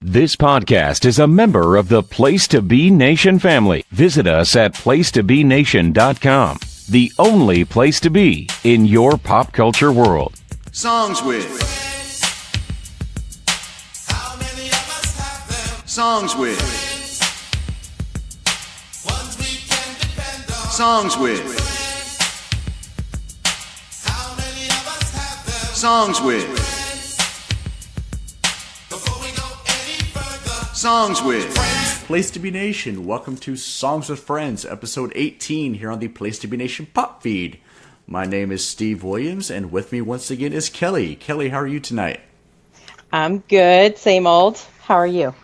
This podcast is a member of the Place to Be Nation family. Visit us at placetobenation.com, the only place to be in your pop culture world. Songs with. Songs with. Songs with. Songs with. Songs with. Place to Be Nation, welcome to Songs with Friends, episode 18 here on the Place to Be Nation pop feed. My name is Steve Williams, and with me once again is Kelly. Kelly, how are you tonight? I'm good, same old. How are you?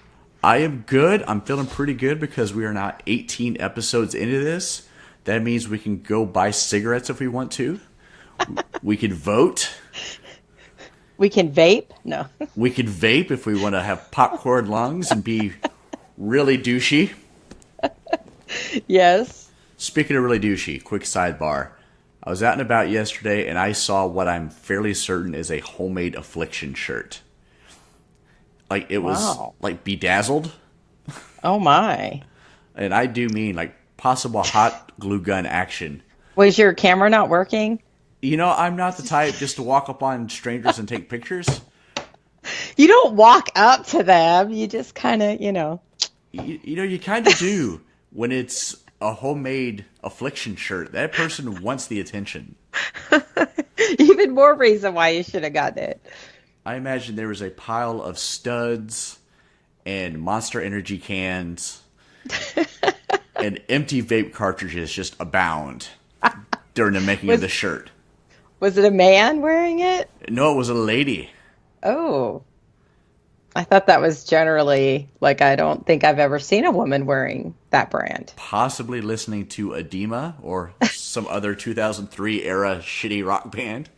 I am good. I'm feeling pretty good because we are now 18 episodes into this. That means we can go buy cigarettes if we want to. We can vote. We can vape? No. We can vape if we want to have popcorn lungs and be really douchey. Yes. Speaking of really douchey, quick sidebar. I was out and about yesterday and I saw what I'm fairly certain is a homemade Affliction shirt. Like it was like bedazzled. Oh my. And I do mean like possible hot glue gun action. Was your camera not working? You know, I'm not the type just to walk up on strangers and take pictures. You don't walk up to them. You just kind of, You know, you kind of do when it's a homemade Affliction shirt. That person wants the attention. Even more reason why you should have gotten it. I imagine there was a pile of studs and Monster Energy cans and empty vape cartridges just abound during the making of the shirt. Was it a man wearing it? No, it was a lady. Oh. I thought that was generally, like, I don't think I've ever seen a woman wearing that brand. Possibly listening to Edema or some other 2003 era shitty rock band.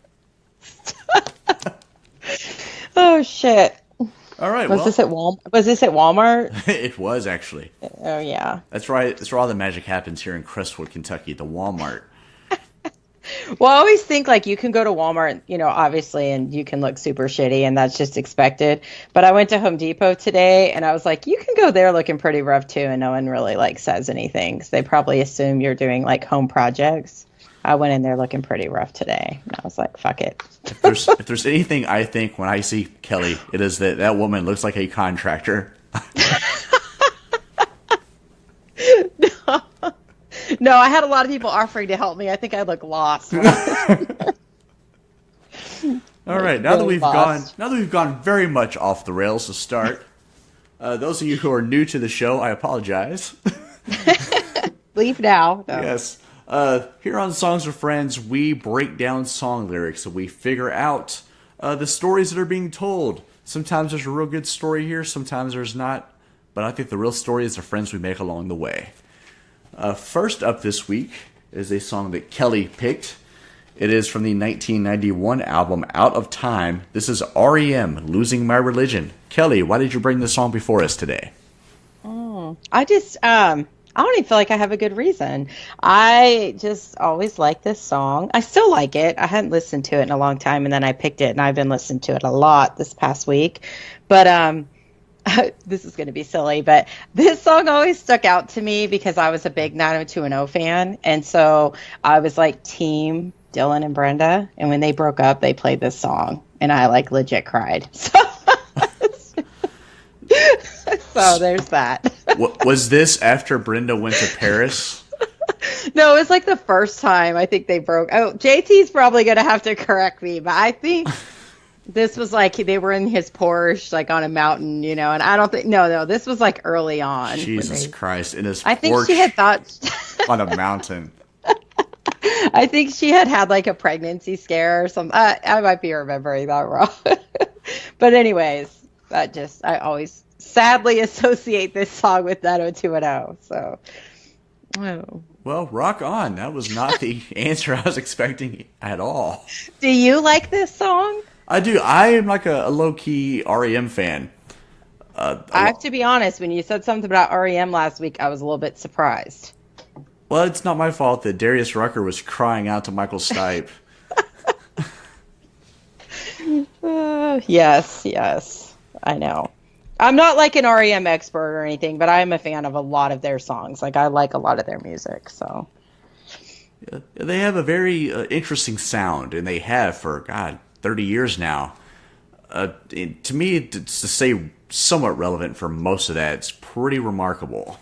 Oh, shit. All right, Was this at Walmart? It was, actually. Oh, yeah. That's right. That's where all the magic happens here in Crestwood, Kentucky, the Walmart. Well, I always think, like, you can go to Walmart, obviously, and you can look super shitty, and that's just expected. But I went to Home Depot today, and I was like, you can go there looking pretty rough, too, and no one really, like, says anything. 'Cause they probably assume you're doing, like, home projects. I went in there looking pretty rough today, and I was like, fuck it. If there's anything I think when I see Kelly, it is that woman looks like a contractor. No, I had a lot of people offering to help me. I think I look lost. All right, now that we've gone very much off the rails to start, those of you who are new to the show, I apologize. Leave now. No. Yes. Here on Songs with Friends, we break down song lyrics and we figure out the stories that are being told. Sometimes there's a real good story here, sometimes there's not. But I think the real story is the friends we make along the way. First up this week is a song that Kelly picked. It is from the 1991 album Out of Time. This is R.E.M., Losing My Religion. Kelly, why did you bring this song before us today? I don't even feel like I have a good reason. I just always like this song. I still like it. I hadn't listened to it in a long time, and then I picked it, and I've been listening to it a lot this past week. But this is going to be silly, but this song always stuck out to me because I was a big 90210 fan, and so I was like team Dylan and Brenda, and when they broke up, they played this song, and I like legit cried. So there's that. Was this after Brenda went to Paris? No, it was like the first time I think they broke. Oh, JT's probably going to have to correct me, but I think this was like they were in his Porsche, like on a mountain, and I don't think, no, this was like early on. Jesus Christ, in his Porsche. I think she had thought on a mountain. I think she had like a pregnancy scare or something. I might be remembering that wrong. But anyways, I always sadly associate this song with 90210. So, Well, rock on. That was not the answer I was expecting at all. Do you like this song? I do. I am like a low-key R.E.M. fan. I have to be honest, when you said something about R.E.M. last week, I was a little bit surprised. Well, it's not my fault that Darius Rucker was crying out to Michael Stipe. Yes, I know. I'm not like an REM expert or anything, but I am a fan of a lot of their songs. Like, I like a lot of their music, so. Yeah, they have a very interesting sound, and they have for, God, 30 years now. To me, to say somewhat relevant for most of that, it's pretty remarkable.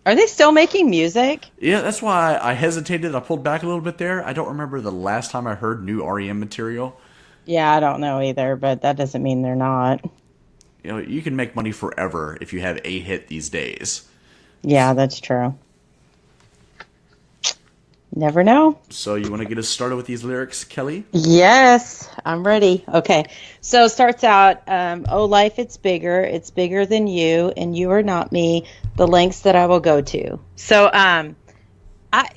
Are they still making music? Yeah, that's why I hesitated. I pulled back a little bit there. I don't remember the last time I heard new REM material. Yeah, I don't know either, but that doesn't mean they're not. You know, you can make money forever if you have a hit these days. Yeah, that's true. Never know. So you want to get us started with these lyrics, Kelly? Yes, I'm ready. Okay, so it starts out, oh, life, it's bigger than you, and you are not me, the lengths that I will go to. So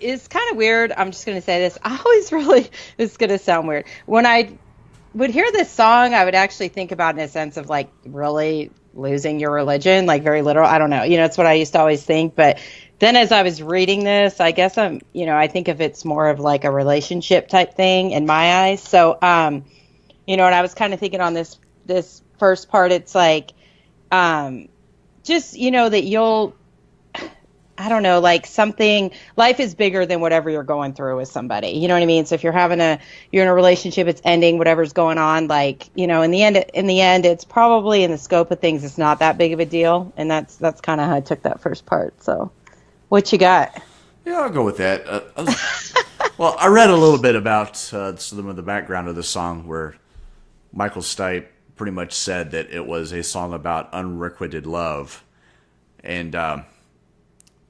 it's kind of weird. I'm just going to say this. I always really, this is going to sound weird. When I would hear this song, I would actually think about it in a sense of like really losing your religion, like very literal. I don't know. That's what I used to always think. But then as I was reading this, I guess I think of it's more of like a relationship type thing in my eyes. So, and I was kind of thinking on this first part, it's like, just, that you'll, I don't know, like something, life is bigger than whatever you're going through with somebody. You know what I mean? So if you're in a relationship, it's ending, whatever's going on, like, in the end, it's probably in the scope of things, it's not that big of a deal. And that's kind of how I took that first part. So what you got? Yeah, I'll go with that. Well, I read a little bit about some of the background of the song where Michael Stipe pretty much said that it was a song about unrequited love. And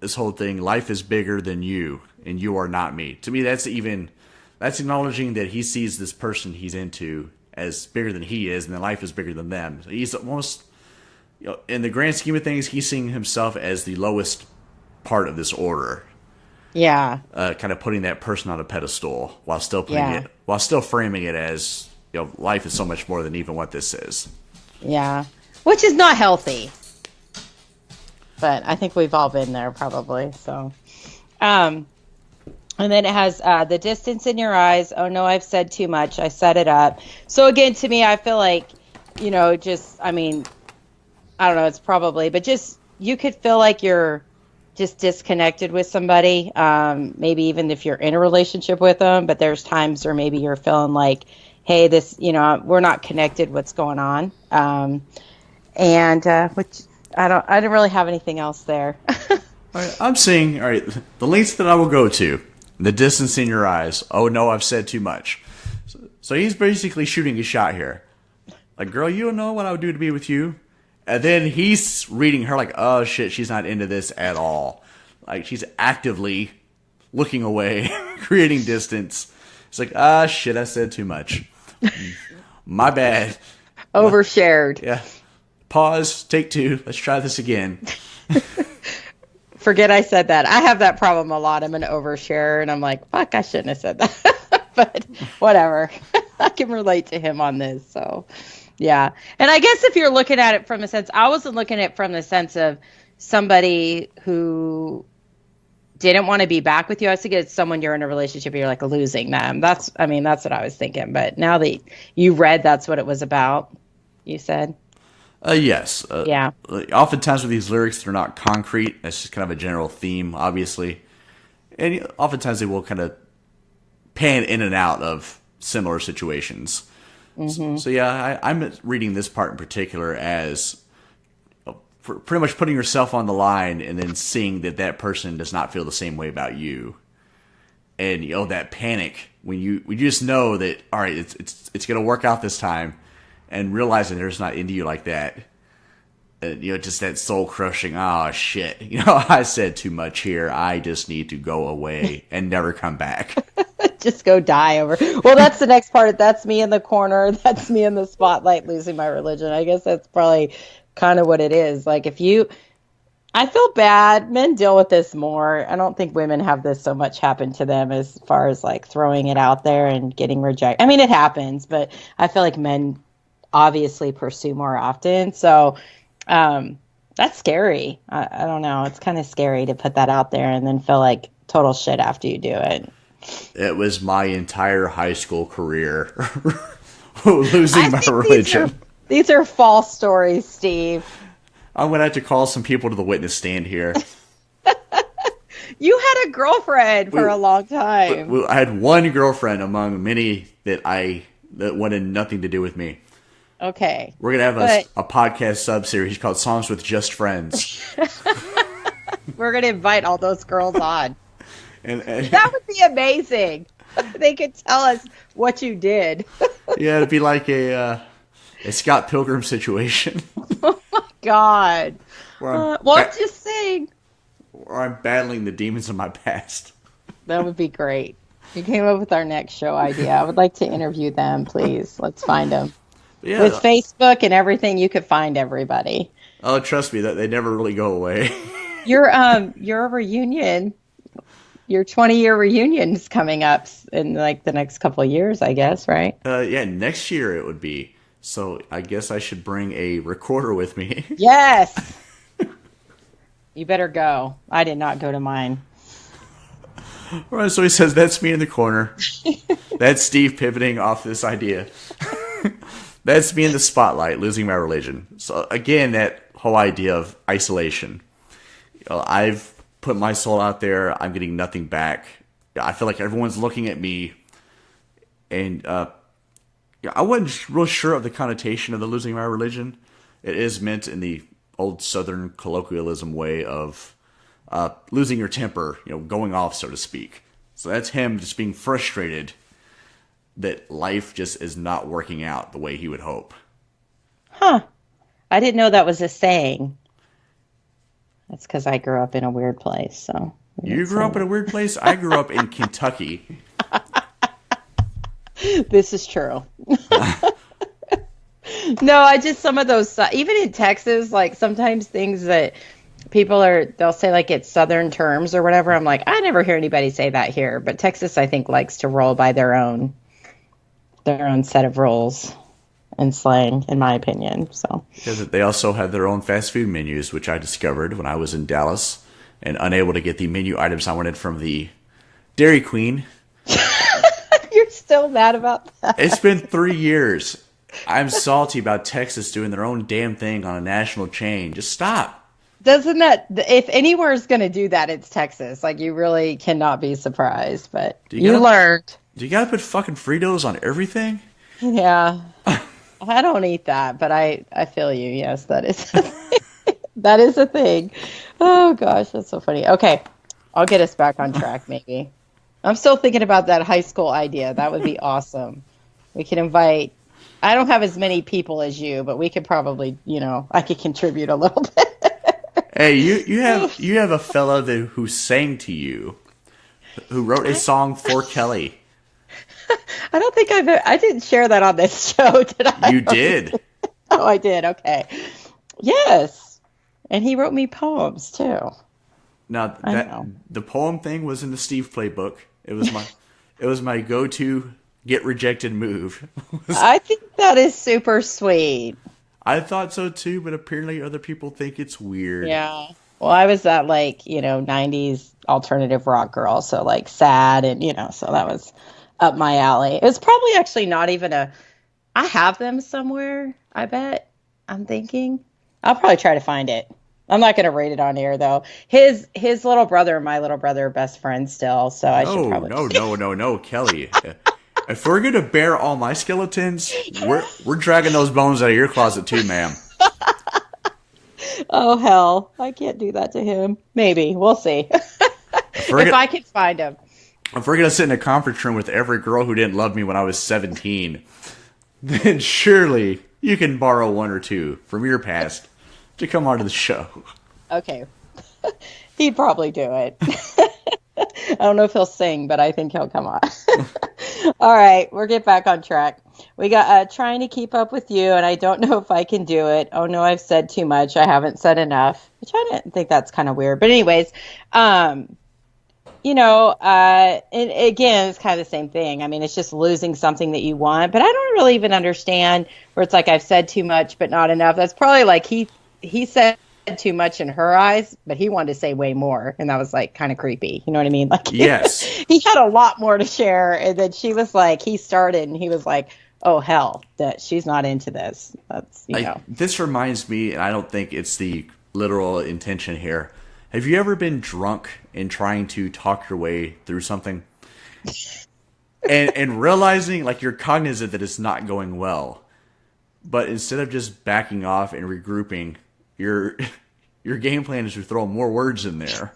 this whole thing, life is bigger than you, and you are not me. To me, that's acknowledging that he sees this person he's into as bigger than he is, and then life is bigger than them. So he's almost, in the grand scheme of things, he's seeing himself as the lowest part of this order. Yeah. Kind of putting that person on a pedestal while still framing it as, life is so much more than even what this is. Yeah. Which is not healthy. But I think we've all been there probably. So, and then it has the distance in your eyes. Oh no, I've said too much. I set it up. So again, to me, I feel like, I don't know, it's probably, but just, you could feel like you're just disconnected with somebody. Maybe even if you're in a relationship with them, but there's times where maybe you're feeling like, hey, this, we're not connected. What's going on? Which I didn't really have anything else there. All right, I'm saying, all right, the lengths that I will go to, the distance in your eyes. Oh no, I've said too much. So he's basically shooting a shot here. Like, girl, you don't know what I would do to be with you. And then he's reading her like, oh shit, she's not into this at all. Like, she's actively looking away, creating distance. It's like, shit, I said too much. My bad. Overshared. Yeah. Pause, take two, let's try this again. Forget I said that. I have that problem a lot. I'm an oversharer, and I'm like, fuck, I shouldn't have said that. But whatever. I can relate to him on this, so yeah. And I guess if you're looking at it from a sense, I wasn't looking at it from the sense of somebody who didn't want to be back with you. I was thinking it's someone you're in a relationship, you're like losing them. That's what I was thinking. But now that you read, that's what it was about, you said. Yes. Yeah. Oftentimes with these lyrics, they're not concrete. That's just kind of a general theme, obviously. And oftentimes they will kind of pan in and out of similar situations. Mm-hmm. So yeah, I'm reading this part in particular as pretty much putting yourself on the line and then seeing that person does not feel the same way about you. And, that panic when you just know that, all right, it's going to work out this time. And realizing they're just not into you like that. Just that soul crushing, oh shit. I said too much here. I just need to go away and never come back. Just go die over. Well, that's the next part. That's me in the corner. That's me in the spotlight losing my religion. I guess that's probably kind of what it is. Like I feel bad. Men deal with this more. I don't think women have this so much happen to them as far as like throwing it out there and getting rejected. I mean, it happens, but I feel like men obviously pursue more often. So that's scary. I don't know. It's kind of scary to put that out there and then feel like total shit after you do it. It was my entire high school career losing my religion. These are false stories, Steve. I'm going to have to call some people to the witness stand here. You had a girlfriend for a long time. I had one girlfriend among many that wanted nothing to do with me. Okay. We're going to have a podcast sub-series called Songs with Just Friends. We're going to invite all those girls on. and That would be amazing. They could tell us what you did. Yeah, it'd be like a Scott Pilgrim situation. Oh, my God. I'm just saying. Or I'm battling the demons of my past. That would be great. You came up with our next show idea. I would like to interview them, please. Let's find them. Yeah. With Facebook and everything, you could find everybody. Oh, trust me, that they never really go away. Your reunion, your 20-year reunion is coming up in like the next couple of years, I guess, right? Yeah, next year it would be. So I guess I should bring a recorder with me. Yes. You better go. I did not go to mine. All right, so he says, that's me in the corner. That's Steve pivoting off this idea. That's me in the spotlight, losing my religion. So again, that whole idea of isolation. I've put my soul out there. I'm getting nothing back. I feel like everyone's looking at me. And I wasn't real sure of the connotation of the losing my religion. It is meant in the old Southern colloquialism way of losing your temper, going off, so to speak. So that's him just being frustrated that life just is not working out the way he would hope. Huh. I didn't know that was a saying. That's because I grew up in a weird place. So you grew up in a weird place? I grew up in Kentucky. This is true. No, I just, some of those, even in Texas, like sometimes things that they'll say like it's Southern terms or whatever. I'm like, I never hear anybody say that here. But Texas, I think, likes to roll by their own set of rules and slang, in my opinion. So they also have their own fast food menus, which I discovered when I was in Dallas and unable to get the menu items I wanted from the Dairy Queen. You're still mad about that? It's been 3 years. I'm salty about Texas doing their own damn thing on a national chain. Just stop. Doesn't that, if anywhere is going to do that, it's Texas. Like, you really cannot be surprised, but you learned. Do you got to put fucking Fritos on everything? Yeah. I don't eat that, but I feel you. Yes, that is a thing. That is a thing. Oh, gosh, that's so funny. Okay, I'll get us back on track, maybe. I'm still thinking about that high school idea. That would be awesome. We could invite, I don't have as many people as you, but we could probably, I could contribute a little bit. Hey, you have a fella who sang to you, who wrote a song for Kelly. I don't think I didn't share that on this show, did I? You did. Oh, I did. Okay. Yes. And he wrote me poems too. Now the poem thing was in the Steve playbook. It was my go-to get rejected move. I think that is super sweet. I thought so too, but apparently other people think it's weird. Yeah. Well, I was that 90s alternative rock girl, so sad and so that was up my alley. It was probably actually not even I have them somewhere, I bet. I'm thinking. I'll probably try to find it. I'm not going to rate it on air, though. His little brother and my little brother are best friends still, so I should probably... No, Kelly. If we're going to bear all my skeletons, we're dragging those bones out of your closet too, ma'am. Oh, hell. I can't do that to him. Maybe. We'll see. If I can find him. If we're going to sit in a conference room with every girl who didn't love me when I was 17, then surely you can borrow one or two from your past to come onto the show. Okay. He'd probably do it. I don't know if he'll sing, but I think he'll come on. All right, we'll get back on track. We got trying to keep up with you, and I don't know if I can do it. Oh, no, I've said too much. I haven't said enough, which I didn't think that's kind of weird. But anyways, and again, it's kind of the same thing. I mean, it's just losing something that you want, but I don't really even understand where it's like I've said too much, but not enough. That's probably like he said too much in her eyes, but he wanted to say way more, and that was kind of creepy. You know what I mean? Yes. He had a lot more to share, and then she was like, he started, and he was like, oh hell, that she's not into this. That's This reminds me, and I don't think it's the literal intention here. Have you ever been drunk and trying to talk your way through something, and realizing like you're cognizant that it's not going well, but instead of just backing off and regrouping, your game plan is to throw more words in there.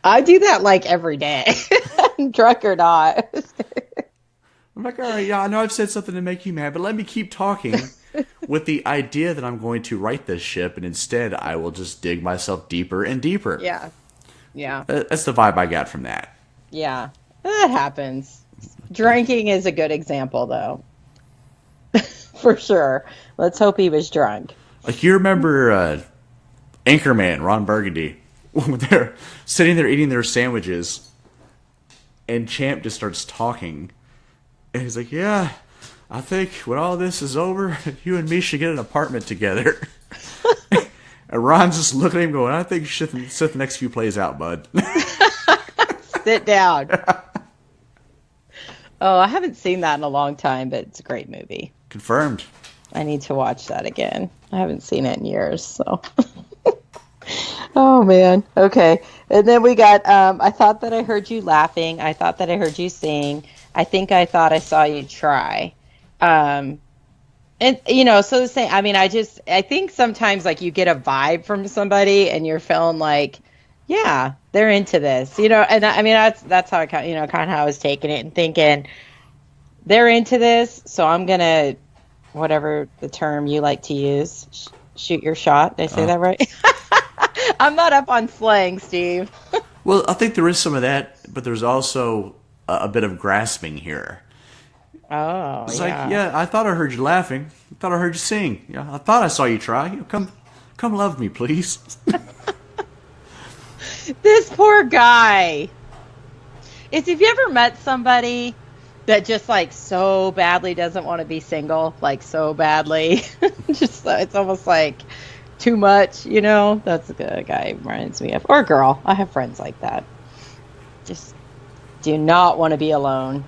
I do that like every day, drunk or not. I'm like, all right, yeah, I know I've said something to make you mad, but let me keep talking with the idea that I'm going to right this ship, and instead I will just dig myself deeper and deeper. Yeah. Yeah. That's the vibe I got from that. Yeah. That happens. Drinking is a good example, though. For sure. Let's hope he was drunk. Like, you remember Anchorman, Ron Burgundy, when they're sitting there eating their sandwiches, and Champ just starts talking. And he's like, yeah, I think when all this is over, you and me should get an apartment together. And Ron's just looking at him going, I think you should sit the next few plays out, bud. Sit down. Oh, I haven't seen that in a long time, but it's a great movie. Confirmed. I need to watch that again. I haven't seen it in years, so. Oh, man. Okay. And then we got, I thought that I heard you laughing. I thought that I heard you sing. I think I thought I saw you try. And, so the same, I mean, I think sometimes like you get a vibe from somebody and you're feeling like, yeah, they're into this, and I mean, that's how I kind of how I was taking it and thinking they're into this. So I'm going to, whatever the term you like to use, shoot your shot. Did I say that right? I'm not up on slang, Steve. Well, I think there is some of that, but there's also a bit of grasping here. Oh, it's like, yeah, I thought I heard you laughing. I thought I heard you sing. Yeah, I thought I saw you try. Come love me, please. This poor guy. If you ever met somebody that just like so badly doesn't want to be single, like so badly, just it's almost like too much, that's the guy reminds me of, or girl. I have friends like that. Just do not want to be alone.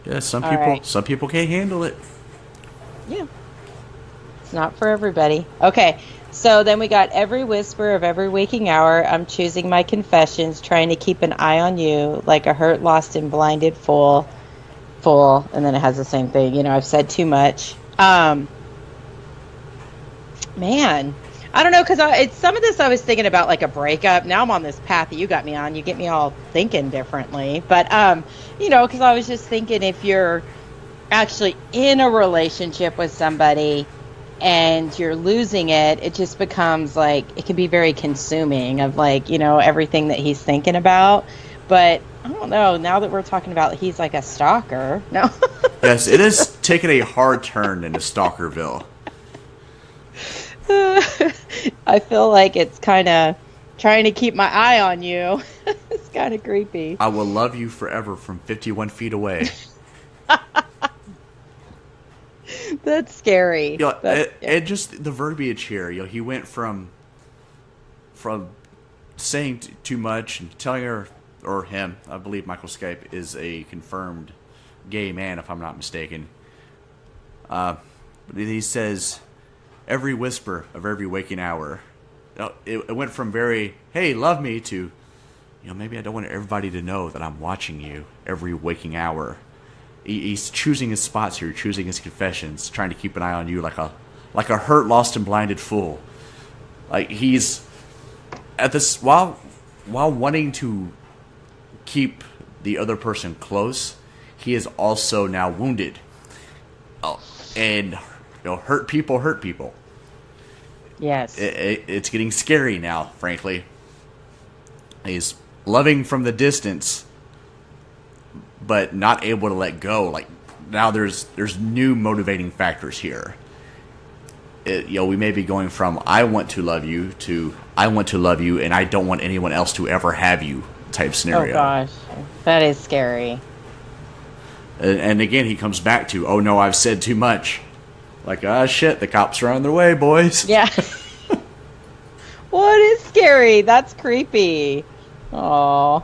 Yeah, some people can't handle it. Yeah. It's not for everybody. Okay. So then we got every whisper of every waking hour. I'm choosing my confessions, trying to keep an eye on you like a hurt, lost, and blinded fool. And then it has the same thing. I've said too much. Man, I don't know, because it's some of this I was thinking about like a breakup. Now I'm on this path that you got me on. You get me all thinking differently. But, because I was just thinking if you're actually in a relationship with somebody and you're losing it, it just becomes like, it can be very consuming of like, everything that he's thinking about. But I don't know, now that we're talking about he's like a stalker. No. Yes, it is taking a hard turn into Stalkerville. I feel like it's kind of trying to keep my eye on you. It's kind of creepy. I will love you forever from 51 feet away. That's scary. And just the verbiage here. He went from saying too much and telling her, or him, I believe Michael Stipe is a confirmed gay man, if I'm not mistaken. But he says, every whisper of every waking hour. It went from very, hey, love me, to, maybe I don't want everybody to know that I'm watching you every waking hour. He's choosing his spots here, choosing his confessions, trying to keep an eye on you like a hurt, lost, and blinded fool. Like he's at this while wanting to keep the other person close, he is also now wounded. And hurt people. Yes. It's getting scary now, frankly. He's loving from the distance, but not able to let go. Like now there's new motivating factors here. We may be going from I want to love you to I want to love you and I don't want anyone else to ever have you type scenario. Oh gosh, that is scary. And again, he comes back to, oh no, I've said too much. Like, shit, the cops are on their way, boys. Yeah. Well, it is scary. That's creepy. Oh,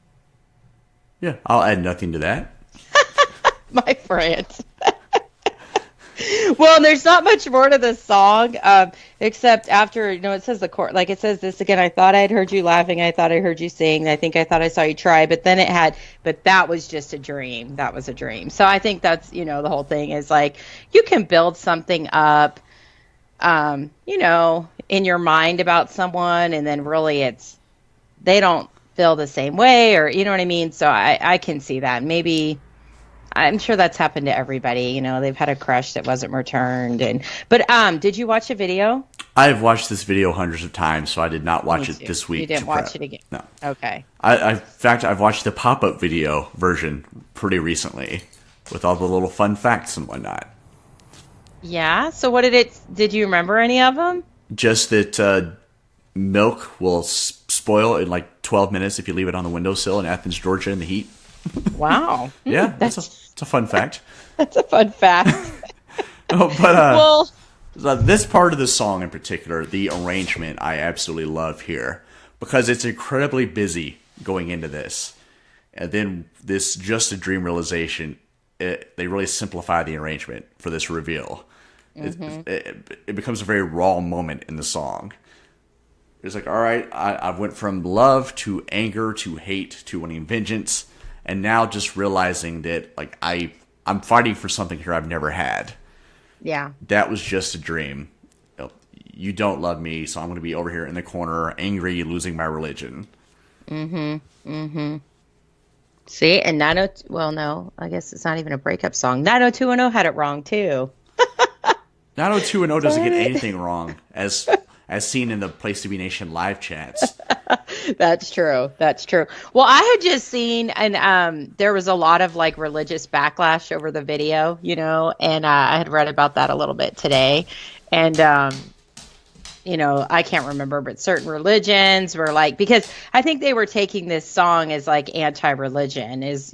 Yeah, I'll add nothing to that. My friend. Well, there's not much more to the song, except after, it says the chord, like it says this again, I thought I'd heard you laughing, I thought I heard you sing, I think I thought I saw you try, but that was just a dream. That was a dream. So I think that's, the whole thing is like, you can build something up, in your mind about someone, and then really they don't feel the same way, or, you know what I mean? So I can see that. Maybe, I'm sure that's happened to everybody. They've had a crush that wasn't returned. But did you watch a video? I've watched this video hundreds of times, so I did not watch it this week. You didn't watch it again? No. Okay. In fact, I've watched the pop-up video version pretty recently with all the little fun facts and whatnot. Yeah? So what did you remember any of them? Just that milk will spoil in like 12 minutes if you leave it on the windowsill in Athens, Georgia in the heat. Wow. Yeah, it's a fun fact. That's a fun fact. This part of the song in particular, the arrangement, I absolutely love here because it's incredibly busy going into this. And then this Just a Dream realization, they really simplify the arrangement for this reveal. Mm-hmm. It becomes a very raw moment in the song. It's like, all right, I went from love to anger to hate to wanting vengeance. And now just realizing that like I'm fighting for something here I've never had. Yeah. That was just a dream. You don't love me, so I'm going to be over here in the corner, angry, losing my religion. Mm-hmm. Mm-hmm. See, and 902, well, no, I guess it's not even a breakup song. 90210 had it wrong, too. 90210 doesn't get anything wrong, as seen in the Place to Be Nation live chats. That's true. That's true. Well, I had just seen, and there was a lot of like religious backlash over the video, and I had read about that a little bit today. And, I can't remember, but certain religions were like, because I think they were taking this song as like anti-religion, is,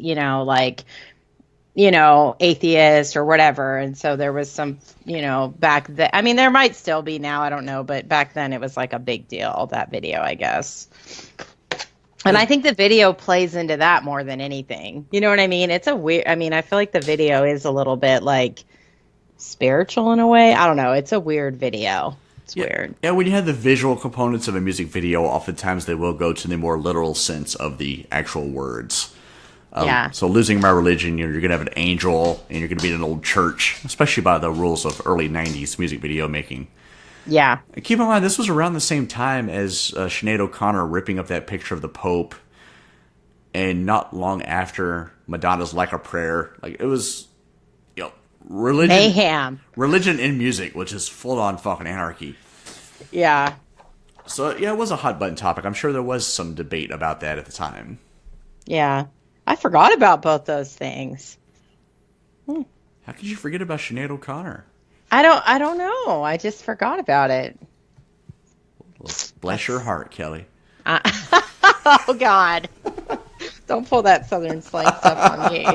atheist or whatever. And so there was some, back then, I mean, there might still be now, I don't know, but back then it was like a big deal, that video, I guess. And I think the video plays into that more than anything. You know what I mean? It's I feel like the video is a little bit like spiritual in a way. I don't know. It's a weird video. It's weird. Yeah, when you have the visual components of a music video, oftentimes they will go to the more literal sense of the actual words. So losing my religion, you're going to have an angel, and you're going to be in an old church, especially by the rules of early 90s music video making. Yeah. And keep in mind, this was around the same time as Sinead O'Connor ripping up that picture of the Pope, and not long after Madonna's Like a Prayer. Like, it was, religion. Mayhem. Religion in music, which is full-on fucking anarchy. Yeah. So, yeah, it was a hot-button topic. I'm sure there was some debate about that at the time. Yeah. I forgot about both those things. How could you forget about Sinead O'Connor? I don't know. I just forgot about it. Well, bless your heart, Kelly. Oh, God. Don't pull that Southern slang stuff on me.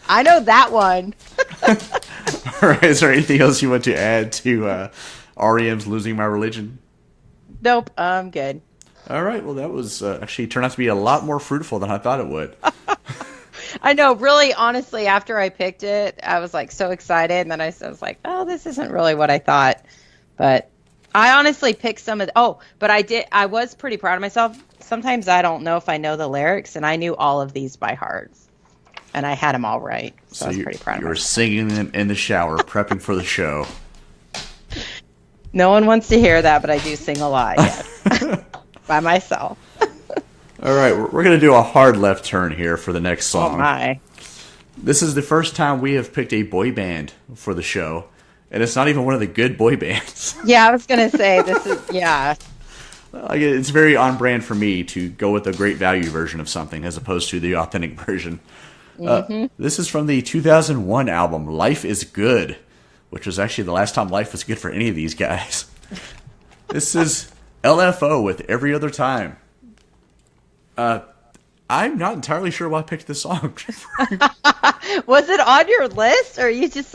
I know that one. All right. Is there anything else you want to add to R.E.M.'s Losing My Religion? Nope. I'm good. All right. Well, that was actually turned out to be a lot more fruitful than I thought it would. I know. Really, honestly, after I picked it, I was like so excited. And then I was like, oh, this isn't really what I thought. But I honestly picked some of but I was pretty proud of myself. Sometimes I don't know if I know the lyrics, and I knew all of these by heart. And I had them all right. So I was pretty proud of myself. You were singing them in the shower, prepping for the show. No one wants to hear that, but I do sing a lot, yes. By myself. All right, we're going to do a hard left turn here for the next song. Oh, my. This is the first time we have picked a boy band for the show, and it's not even one of the good boy bands. Yeah, I was going to say, this is, yeah. It's very on brand for me to go with the great value version of something as opposed to the authentic version. Mm-hmm. This is from the 2001 album, Life is Good, which was actually the last time life was good for any of these guys. This is LFO with Every Other Time. I'm not entirely sure why I picked this song. Was it on your list, or you just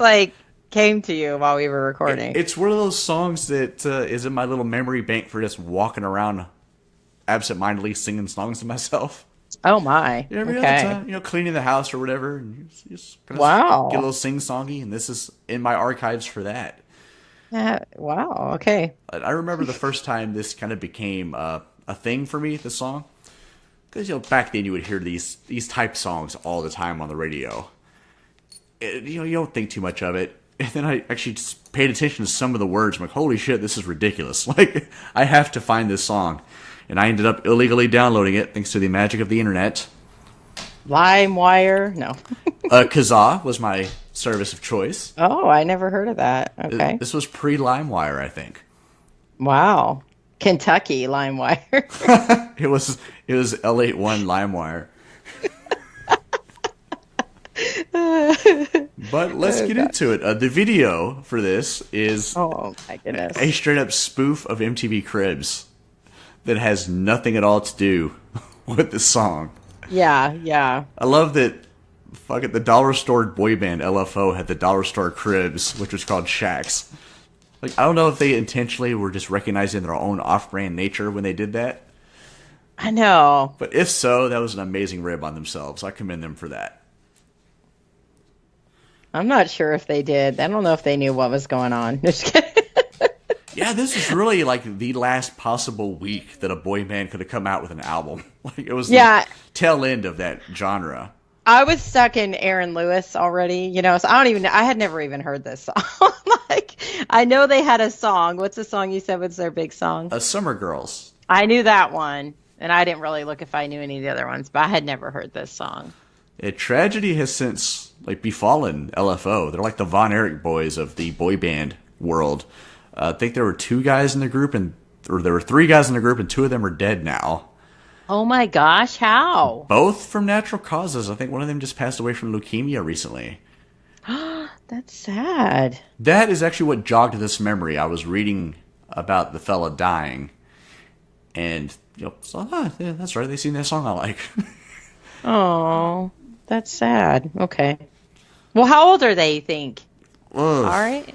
came to you while we were recording? It's one of those songs that is in my little memory bank for just walking around absentmindedly singing songs to myself. Oh my. Every Okay. other time, cleaning the house or whatever. And you just kinda Wow. get a little sing-songy, and this is in my archives for that. Wow. Okay. I remember the first time this kind of became a thing for me, this song. Because, back then you would hear these type songs all the time on the radio. You don't think too much of it. And then I actually just paid attention to some of the words. I'm like, holy shit, this is ridiculous. Like, I have to find this song. And I ended up illegally downloading it thanks to the magic of the internet. LimeWire? No. Kazaa was my service of choice. Oh, I never heard of that. Okay. This was pre-LimeWire, I think. Wow. Kentucky LimeWire. It was L81 LimeWire. But let's get into it. The video for this is Oh my goodness. a straight up spoof of MTV Cribs that has nothing at all to do with the song. Yeah. I love that the dollar store boy band L.F.O had the dollar store Cribs, which was called Shacks. Like, I don't know if they intentionally were just recognizing their own off-brand nature when they did that. I know. But if so, that was an amazing rib on themselves. I commend them for that. I'm not sure if they did. I don't know if they knew what was going on. Just kidding. Yeah, this is really like the last possible week that a boy band could have come out with an album. Like, it was the tail end of that genre. I was stuck in Aaron Lewis already, so I had never even heard this song. Like, I know they had a song. What's the song you said was their big song? Summer Girls. I knew that one, and I didn't really look if I knew any of the other ones, but I had never heard this song. A tragedy has since befallen L.F.O. They're like the Von Erich boys of the boy band world. I think there were 2 guys in the group, or there were 3 guys in the group, and 2 of them are dead now. Oh my gosh, how? Both from natural causes. I think one of them just passed away from leukemia recently. That's sad. That is actually what jogged this memory. I was reading about the fella dying, and yeah, that's right. They sing that song I like. Oh, that's sad. Okay. Well, how old are they, you think? All right.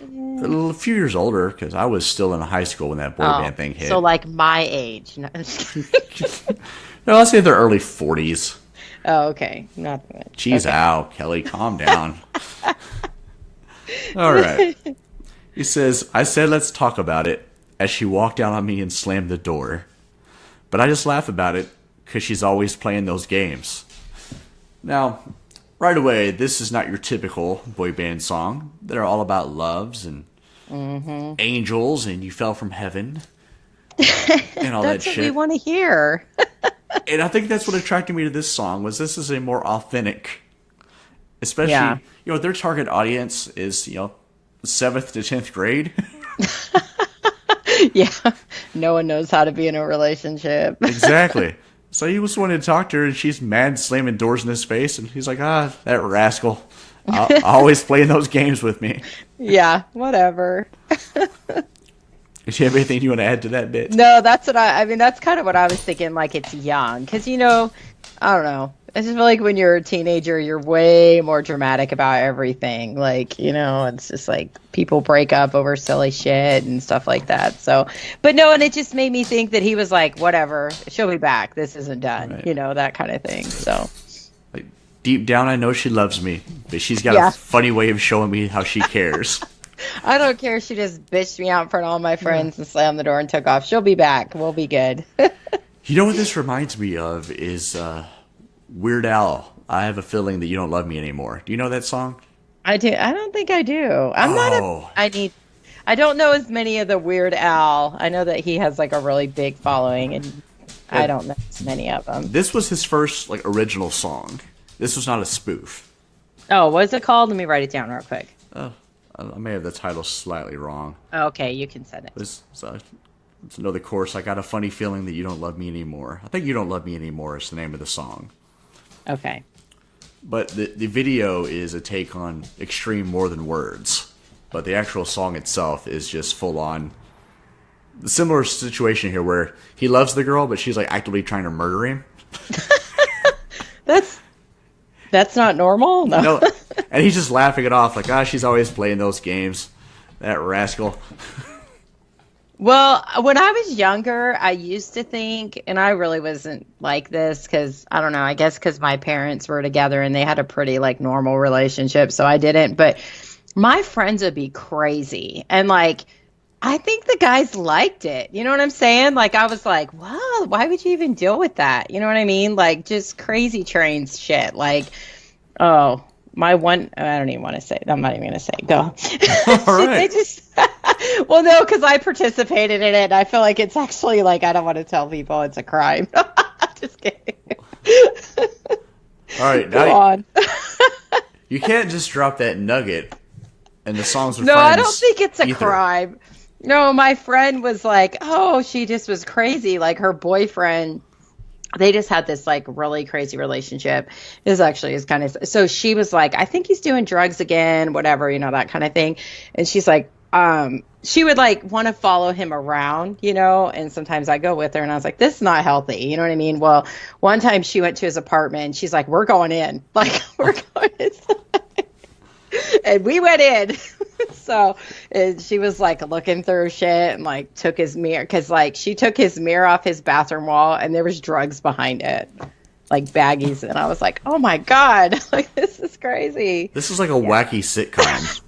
A few years older, because I was still in high school when that boy band thing hit. So like my age. No, I'll say they're early 40s. Oh, okay. Not that. Jeez, Okay. ow, Kelly, calm down. All right. He says, I said let's talk about it as she walked down on me and slammed the door. But I just laugh about it because she's always playing those games. Now, right away, this is not your typical boy band song. They're all about loves and angels and you fell from heaven and all that That's what shit. we want to hear. And I think that's what attracted me to this song was this is a more authentic, especially, their target audience is, 7th to 10th grade. Yeah. No one knows how to be in a relationship. Exactly. So he just wanted to talk to her, and she's mad, slamming doors in his face, and he's like, that rascal. Always playing those games with me. Yeah, whatever. Do you have anything you want to add to that bit? No, that's what that's kind of what I was thinking, like it's young. Because, I don't know. I just feel like when you're a teenager, you're way more dramatic about everything. Like, it's just like people break up over silly shit and stuff like that. So, but no, and it just made me think that he was like, whatever, she'll be back. This isn't done. Right. That kind of thing. So, Like, deep down, I know she loves me, but she's got a funny way of showing me how she cares. I don't care if she just bitched me out in front of all my friends and slammed the door and took off. She'll be back. We'll be good. You know what this reminds me of is Weird Al. I have a feeling that you don't love me anymore. Do you know that song? I do. I don't think I do. I don't know as many of the Weird Al. I know that he has like a really big following, and I don't know as many of them. This was his first original song. This was not a spoof. Oh, what's it called? Let me write it down real quick. I may have the title slightly wrong. Okay, you can send it. It's another chorus. I got a funny feeling that you don't love me anymore. I think You Don't Love Me Anymore is the name of the song. Okay. But the video is a take on extreme more than words. But the actual song itself is just full on. The similar situation here where he loves the girl, but she's actively trying to murder him. That's not normal? No. And he's just laughing it off she's always playing those games. That rascal. Well, when I was younger, I used to think, and I really wasn't like this because I don't know, I guess because my parents were together and they had a pretty like normal relationship, so I didn't. But my friends would be crazy. And like, I think the guys liked it. You know what I'm saying? Like, I was like, wow, why would you even deal with that? You know what I mean? Like, just crazy trains shit. Like, oh, my one, I don't even want to say it. I'm not even going to say it. Go. All right. They just, well, no, because I participated in it. I feel like it's actually like, I don't want to tell people it's a crime. Just kidding. All right. Go Now on. you can't just drop that nugget and the songs with No, friends. I don't think it's a either. crime. No, my friend was like, oh, she just was crazy. Like her boyfriend, they just had this like really crazy relationship. This actually is kind of, so she was like, I think he's doing drugs again, whatever, you know, that kind of thing. And she's like, she would like want to follow him around, you know, and sometimes I go with her and I was like, this is not healthy. You know what I mean? Well, one time she went to his apartment and she's like, we're going in. Like, we're going inside. And we went in. So and she was like looking through shit and like took his mirror because like she took his mirror off his bathroom wall and there was drugs behind it, like baggies. And I was like, oh my God, like this is crazy. This is like a wacky sitcom.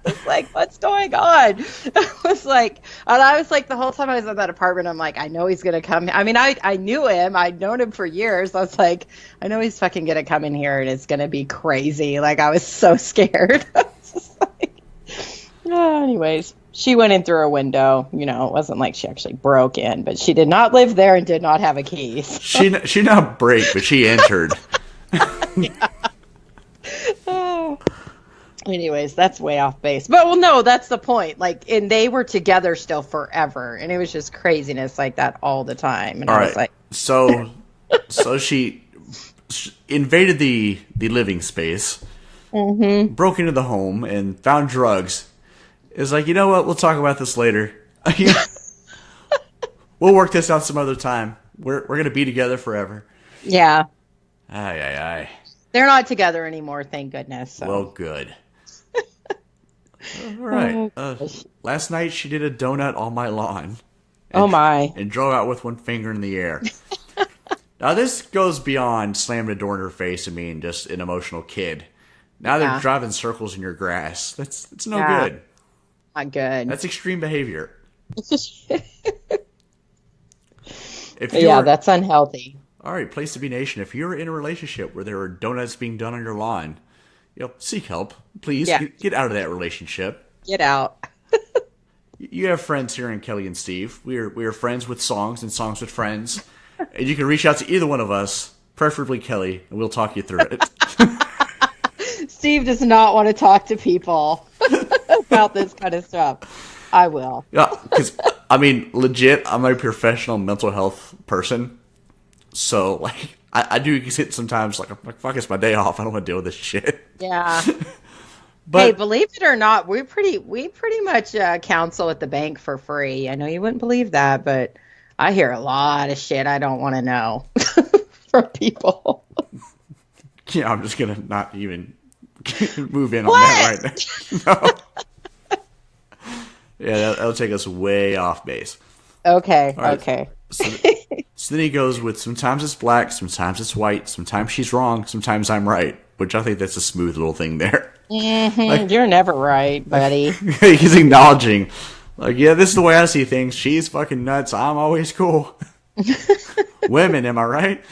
It's like, what's going on? I was like, and I was like, the whole time I was in that apartment, I'm like, I know he's gonna come. I mean, I knew him. I'd known him for years. I was like, I know he's fucking gonna come in here and it's gonna be crazy. Like I was so scared. I was just like, oh, anyways, she went in through a window. You know, it wasn't like she actually broke in, but she did not live there and did not have a key. So. She not break, but she entered. Oh. Anyways, that's way off base. But well, no, that's the point. Like, and they were together still forever, and it was just craziness like that all the time. And All I right. was like, So she invaded the living space, broke into the home, and found drugs. It's like, you know what? We'll talk about this later. We'll work this out some other time. We're gonna be together forever. yeah, Aye. they're not together anymore, thank goodness. So. Well, good. All right. Last night she did a donut on my lawn. Oh my! And drove out with one finger in the air. Now this goes beyond slamming a door in her face and being just an emotional kid. Now they're driving circles in your grass. It's no good. Not good. That's extreme behavior. That's unhealthy. All right, Place to Be Nation. If you're in a relationship where there are donuts being done on your lawn, seek help. Please get out of that relationship. Get out. You have friends here in Kelly and Steve. We are friends with songs and songs with friends. And you can reach out to either one of us, preferably Kelly, and we'll talk you through it. Steve does not want to talk to people about this kind of stuff. I will. Yeah, because, I mean, legit, I'm a professional mental health person. So, like, I do get sometimes, like, fuck, it's my day off. I don't want to deal with this shit. Yeah. But, hey, believe it or not, we pretty much counsel at the bank for free. I know you wouldn't believe that, but I hear a lot of shit I don't want to know from people. Yeah, I'm just going to not even move in on that right now. No. Yeah, that'll take us way off base. Okay, right. Okay. So then he goes with sometimes it's black, sometimes it's white, sometimes she's wrong, sometimes I'm right, which I think that's a smooth little thing there. Mm-hmm. Like, you're never right, buddy. He's acknowledging, like, yeah, this is the way I see things. She's fucking nuts. I'm always cool. Women, am I right?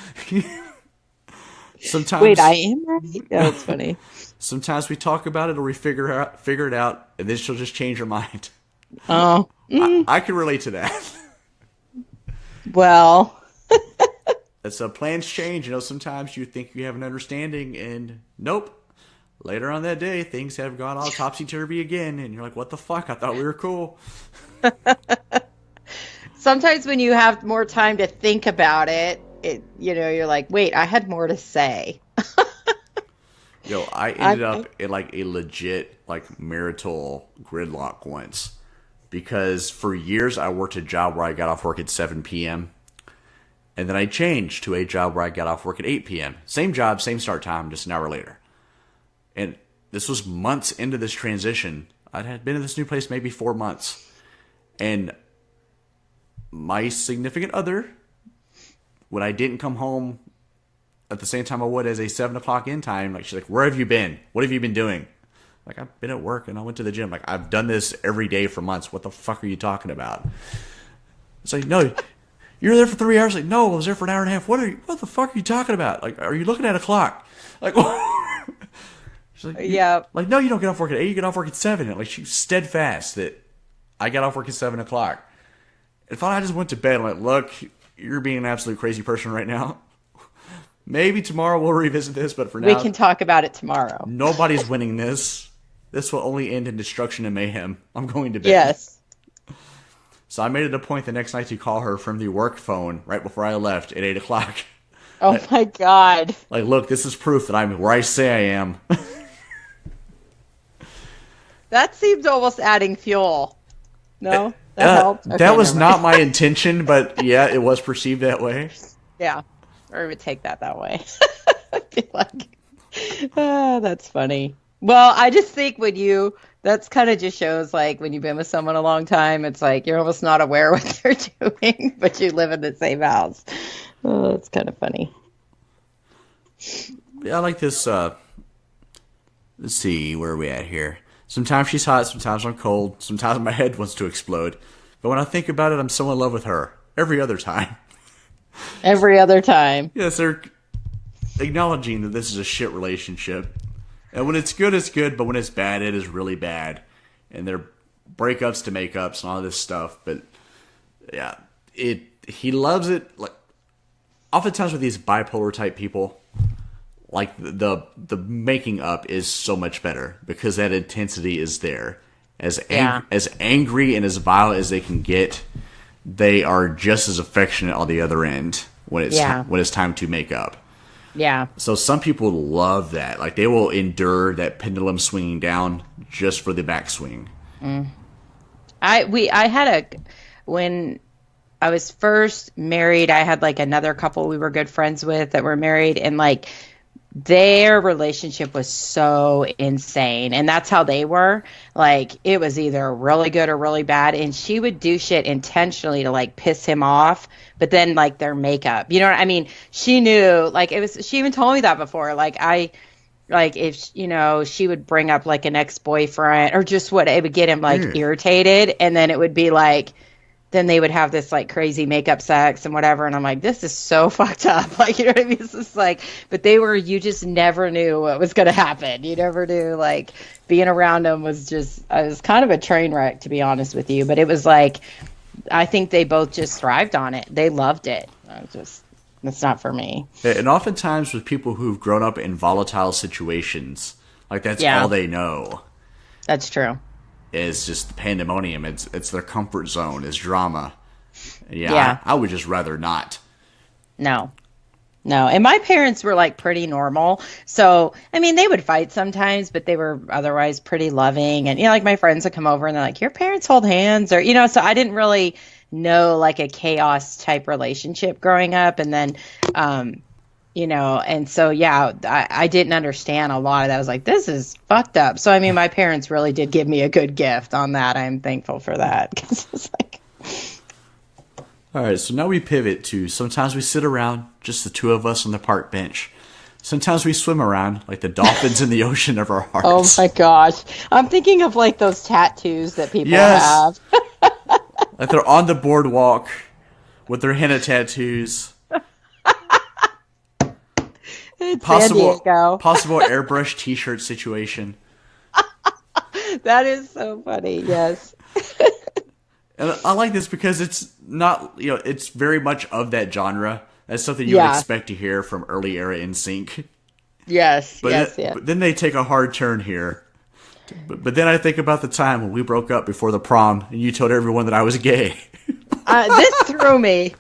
Sometimes. Wait, I am right? Yeah, that's funny. Sometimes we talk about it or we figure it out, and then she'll just change her mind. Oh. I can relate to that. Well. So plans change. Sometimes you think you have an understanding, and nope. Later on that day, things have gone all topsy-turvy again, and you're like, what the fuck? I thought we were cool. Sometimes when you have more time to think about it, you're like, wait, I had more to say. I ended up in like a legit like marital gridlock once because for years I worked a job where I got off work at 7 p.m. and then I changed to a job where I got off work at 8 p.m. Same job, same start time, just an hour later. And this was months into this transition. I had been in this new place maybe 4 months. And my significant other, when I didn't come home at the same time I would as a 7 o'clock in time, like, she's like, where have you been? What have you been doing? Like, I've been at work and I went to the gym. Like, I've done this every day for months. What the fuck are you talking about? It's like, no, you were there for 3 hours. Like, no, I was there for an hour and a half. What the fuck are you talking about? Like, are you looking at a clock? Like, she's like, yeah. Like, no, you don't get off work at 8. You get off work at 7. And like, she's steadfast that I got off work at 7 o'clock. And finally, I just went to bed. I'm like, look, you're being an absolute crazy person right now. Maybe tomorrow we'll revisit this, but for now, we can talk about it tomorrow. Nobody's winning this. This will only end in destruction and mayhem. I'm going to bed. Yes. So I made it a point the next night to call her from the work phone right before I left at 8 o'clock. Oh, like, my God. Like, look, this is proof that I'm where I say I am. That seems almost adding fuel. No? That helped? Okay, that was not my intention, but yeah, it was perceived that way. Yeah. Or I would take that way. I feel like, that's funny. Well, I just think that's kind of just shows, like, when you've been with someone a long time, it's like you're almost not aware what they're doing, but you live in the same house. Oh, it's kind of funny. Yeah, I like this. Let's see, where are we at here? Sometimes she's hot, sometimes I'm cold, sometimes my head wants to explode. But when I think about it, I'm so in love with her. Every other time. Every other time. Yes, they're acknowledging that this is a shit relationship. And when it's good, but when it's bad, it is really bad. And they're breakups to makeups and all this stuff. But yeah, he loves it. Like, oftentimes with these bipolar type people, like the making up is so much better because that intensity is there. As angry and as violent as they can get, they are just as affectionate on the other end when it's time to make up. Yeah. So some people love that. Like, they will endure that pendulum swinging down just for the backswing. Mm. When I was first married, I had like another couple we were good friends with that were married, and like their relationship was so insane, and that's how they were. Like, it was either really good or really bad, and she would do shit intentionally to like piss him off. But then, like, their makeup, you know what I mean? She knew, like, she even told me that before. Like, if, you know, she would bring up like an ex-boyfriend or just what, it would get him like irritated. And then it would be like, then they would have this like crazy makeup sex and whatever. And I'm like, this is so fucked up. Like, you know what I mean? It's just like, but you just never knew what was going to happen. You never knew, like, being around them was kind of a train wreck, to be honest with you. But it was like, I think they both just thrived on it. They loved it. It's not for me. And oftentimes with people who've grown up in volatile situations, like, that's all they know. That's true. Is just pandemonium. It's their comfort zone. Is drama. Yeah. I would just rather not. No. And my parents were like pretty normal. So, I mean, they would fight sometimes, but they were otherwise pretty loving. And, you know, like, my friends would come over and they're like, your parents hold hands, or, you know, so I didn't really know like a chaos type relationship growing up. And then, you know, and so, yeah, I didn't understand a lot of that. I was like, this is fucked up. So, I mean, my parents really did give me a good gift on that. I'm thankful for that. 'Cause it's like... All right, so now we pivot to sometimes we sit around, just the two of us on the park bench. Sometimes we swim around like the dolphins in the ocean of our hearts. Oh my gosh. I'm thinking of like those tattoos that people have. Like, they're on the boardwalk with their henna tattoos. Possible airbrush t-shirt situation. That is so funny, yes. And I like this because it's not, you know, it's very much of that genre. That's something you would expect to hear from early era NSYNC. Yes, but then they take a hard turn here. But then I think about the time when we broke up before the prom and you told everyone that I was gay. This threw me.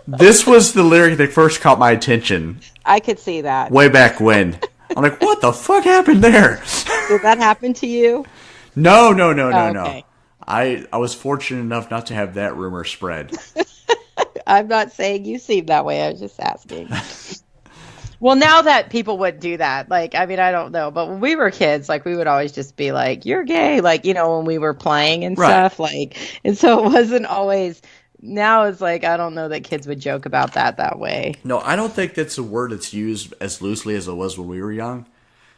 This was the lyric that first caught my attention. I could see that. Way back when. I'm like, what the fuck happened there? Did that happen to you? No. Okay. I was fortunate enough not to have that rumor spread. I'm not saying you seem that way. I was just asking. Well, now that people wouldn't do that, like, I mean, I don't know, but when we were kids, like, we would always just be like, you're gay, like, you know, when we were playing and stuff, like, and so it wasn't always, Now it's like, I don't know that kids would joke about that way. No, I don't think that's a word that's used as loosely as it was when we were young.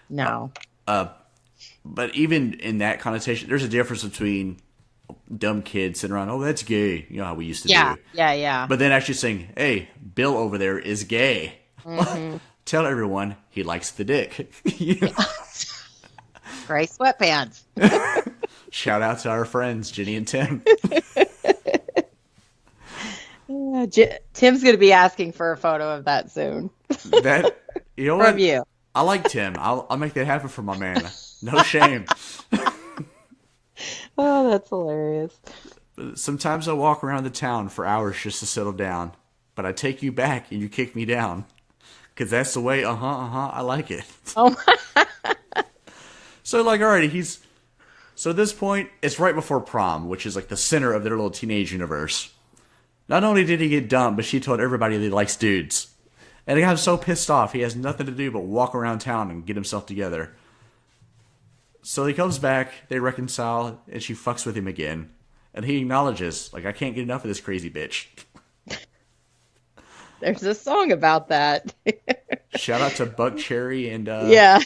No. But even in that connotation, there's a difference between dumb kids sitting around, oh, that's gay. You know how we used to do. Yeah. But then actually saying, hey, Bill over there is gay. Mm-hmm. Tell everyone he likes the dick. You know? Gray sweatpants. Shout out to our friends, Jenny and Tim. Tim's going to be asking for a photo of that soon. That, you know From what? you. I like Tim. I'll make that happen for my man. No shame. Oh, that's hilarious. Sometimes I walk around the town for hours just to settle down. But I take you back and you kick me down. Because that's the way, I like it. Oh my. So, like, alrighty, so at this point, it's right before prom, which is like the center of their little teenage universe. Not only did he get dumped, but she told everybody that he likes dudes. And he got so pissed off, he has nothing to do but walk around town and get himself together. So he comes back, they reconcile, and she fucks with him again. And he acknowledges, like, I can't get enough of this crazy bitch. There's a song about that. Shout out to Buck Cherry and yeah.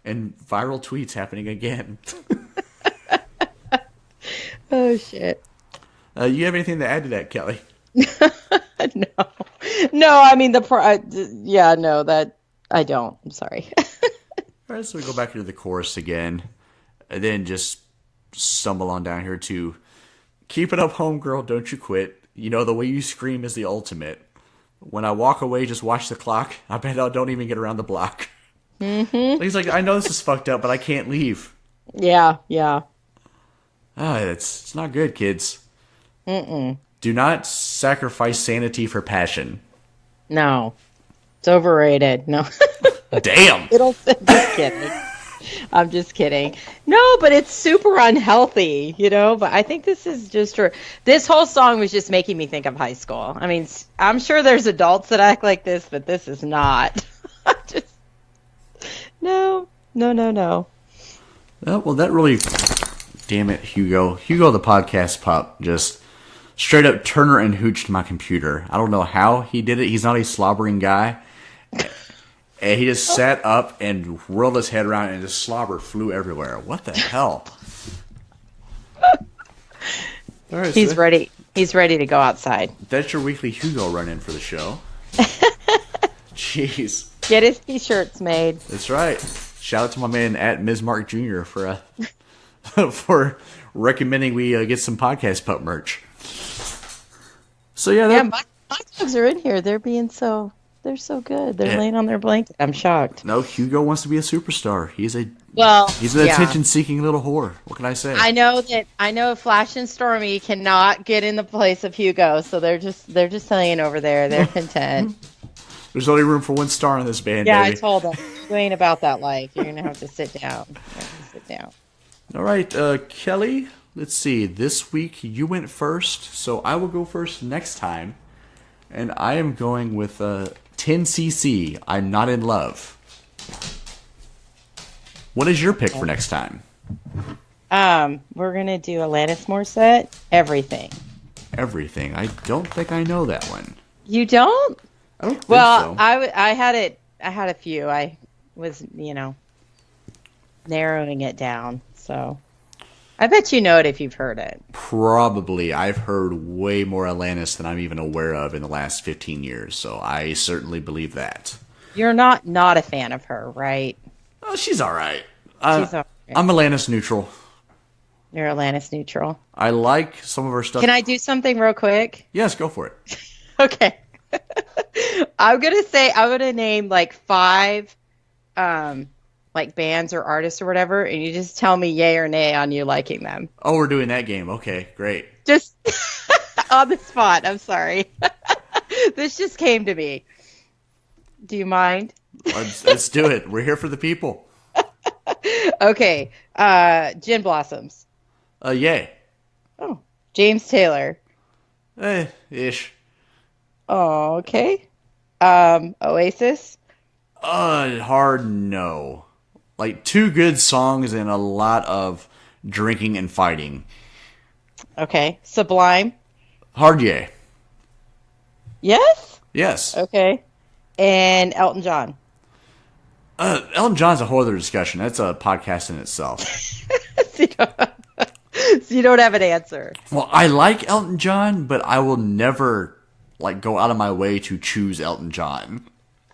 And viral tweets happening again. Oh shit. You have anything to add to that, Kelly? No. I mean that I don't. I'm sorry. All right, so we go back into the chorus again, and then just stumble on down here to keep it up, homegirl, don't you quit. You know the way you scream is the ultimate. When I walk away, just watch the clock. I bet I don't even get around the block. Mm-hmm. He's like, I know this is fucked up, but I can't leave. Yeah. It's not good, kids. Mm-mm. Do not sacrifice sanity for passion. No. It's overrated. No. Damn. Just kidding. I'm just kidding. No, but it's super unhealthy, but I think this is just this whole song was just making me think of high school. I mean, I'm sure there's adults that act like this, but this is not. Just no. Oh, well, that really, damn it, Hugo the podcast pup just straight up Turner and hooched my computer. I don't know how he did it. He's not a slobbering guy. And he just sat up and whirled his head around and just slobber flew everywhere. What the hell? All right, he's ready. He's ready to go outside. That's your weekly Hugo run-in for the show. Jeez. Get his t-shirts made. That's right. Shout out to my man at Ms. Mark Jr. for for recommending we get some podcast pup merch. So my dogs are in here. They're so good. They're laying on their blanket. I'm shocked. No, Hugo wants to be a superstar. He's an attention-seeking little whore. What can I say? I know Flash and Stormy cannot get in the place of Hugo, so they're just laying over there. They're content. There's only room for one star in this band, yeah, baby. I told them. You ain't about that life. You're going to have to sit down. All right, Kelly, let's see. This week you went first, so I will go first next time. And I am going with 10cc, I'm Not in Love. What is your pick for next time? We're going to do Alanis Morissette, Everything. Everything. I don't think I know that one. You don't? I don't think so. I had a few. I was, narrowing it down. So I bet you know it if you've heard it. Probably. I've heard way more Alanis than I'm even aware of in the last 15 years. So I certainly believe that. You're not a fan of her, right? Oh, she's all right. She's all right. I'm Alanis neutral. You're Alanis neutral. I like some of her stuff. Can I do something real quick? Yes, go for it. Okay. I'm gonna name like 5 like bands or artists or whatever, and you just tell me yay or nay on you liking them. Oh, we're doing that game. Okay, great. Just on the spot. I'm sorry. This just came to me. Do you mind? Let's do it. We're here for the people. Okay. Gin Blossoms. Yay. Oh. James Taylor. Ish. Oh, okay. Oasis. Hard no. Like 2 good songs and a lot of drinking and fighting. Okay. Sublime. Hard yay. Yes? Yes. Okay. And Elton John. Elton John's a whole other discussion. That's a podcast in itself. So you don't have an answer. Well, I like Elton John, but I will never go out of my way to choose Elton John.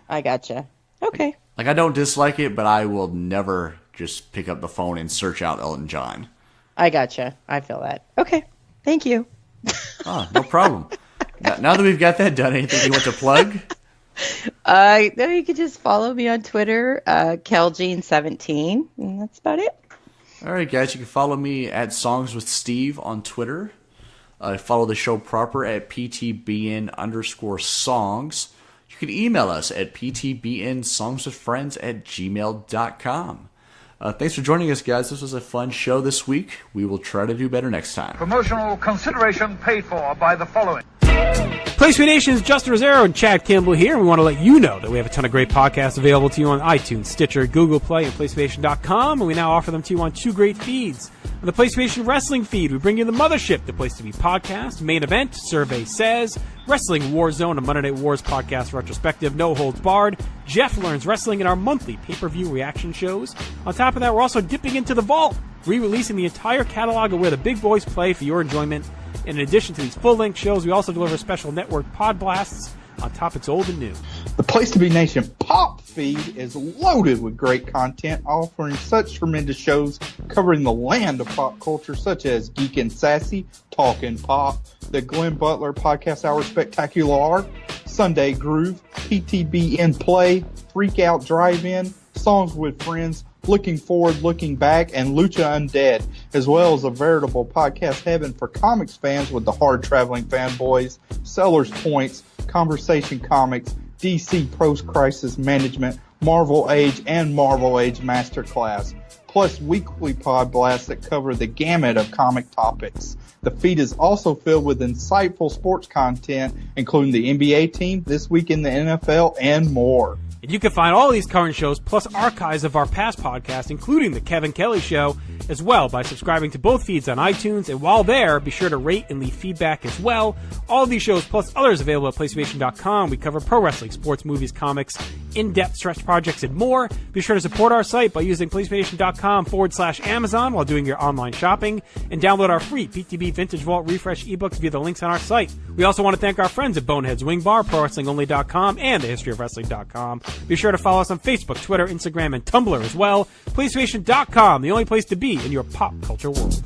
I gotcha. Okay. I don't dislike it, but I will never just pick up the phone and search out Elton John. I gotcha. I feel that. Okay. Thank you. Oh, no problem. Now that we've got that done, anything you want to plug? No, you can just follow me on Twitter, Keljean17, and that's about it. All right, guys, you can follow me at Songs with Steve on Twitter. Follow the show proper at PTBN_songs. You can email us at ptbnsongswithfriends@gmail.com. Thanks for joining us, guys. This was a fun show this week. We will try to do better next time. Promotional consideration paid for by the following. PlayStation Nation's Justin Rosero and Chad Kimball here, and we want to let you know that we have a ton of great podcasts available to you on iTunes, Stitcher, Google Play, and PlayStation.com, and we now offer them to you on 2 great feeds. On the PlayStation Wrestling feed, we bring you the Mothership, the Place to Be podcast, Main Event, Survey Says, Wrestling Warzone, a Monday Night Wars podcast retrospective, No Holds Barred, Jeff Learns Wrestling, and our monthly pay-per-view reaction shows. On top of that, we're also dipping into the vault, re-releasing the entire catalog of where the big boys play for your enjoyment. In addition to these full-length shows, we also deliver special network pod blasts on topics old and new. The Place to Be Nation Pop feed is loaded with great content, offering such tremendous shows covering the land of pop culture, such as Geek and Sassy, Talkin' Pop, the Glenn Butler Podcast Hour Spectacular, Sunday Groove, PTB in Play, Freak Out Drive-In, Songs with Friends, Looking Forward, Looking Back, and Lucha Undead, as well as a veritable podcast heaven for comics fans with the hard-traveling fanboys, Sellers Points, Conversation Comics, DC Post-Crisis Management, Marvel Age, and Marvel Age Masterclass, plus weekly pod blasts that cover the gamut of comic topics. The feed is also filled with insightful sports content, including the NBA team, This Week in the NFL, and more. And you can find all these current shows, plus archives of our past podcasts, including The Kevin Kelly Show, as well by subscribing to both feeds on iTunes. And while there, be sure to rate and leave feedback as well. All of these shows, plus others available at PlayStation.com. We cover pro wrestling, sports, movies, comics, in-depth stretch projects, and more. Be sure to support our site by using PlayStation.com/Amazon while doing your online shopping. And download our free PTB Vintage Vault Refresh ebooks via the links on our site. We also want to thank our friends at Boneheads Wing Bar, ProWrestlingOnly.com, and TheHistoryOfWrestling.com. Be sure to follow us on Facebook, Twitter, Instagram, and Tumblr as well. PlayStation.com, the only place to be in your pop culture world.